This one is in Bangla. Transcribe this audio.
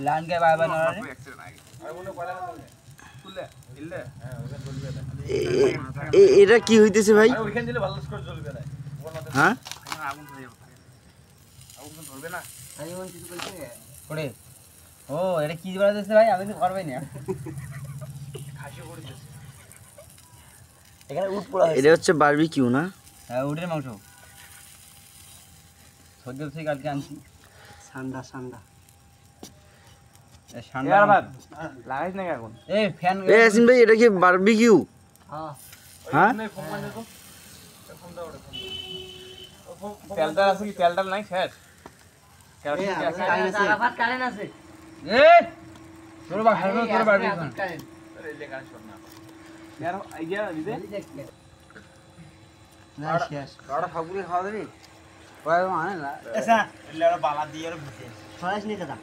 লান কে বাবা নরে এটা কি হইতেছে ভাই? হ্যাঁ করে ও এটা কি বানাইতেছে ভাই? আমি তো করবই না। এখানে উট পোড়া এটা হচ্ছে বারবিকিউ না? হ্যাঁ, উটের মাংস সদ্য থেকে কালকে আনছি। সান্ডা সান্ডা ঠান্ডা ভাত লাগাইস না এখন এই ফ্যান এ ইয়াসিন ভাই এটা কি বারবিকিউ? হ্যাঁ তেলটা আছে কি? তেলটা নাই শেষ। ভাত কারেন্ট আছে এ তোর বা হারবে তোর বাড়ি এখন यार आइडिया দিতে না শেষ বড় ফাগুলি খাওয়া দিবি? ওই মানে না এসা এলে বালা দিয়ে আর ভুতে ফরাস নি কথা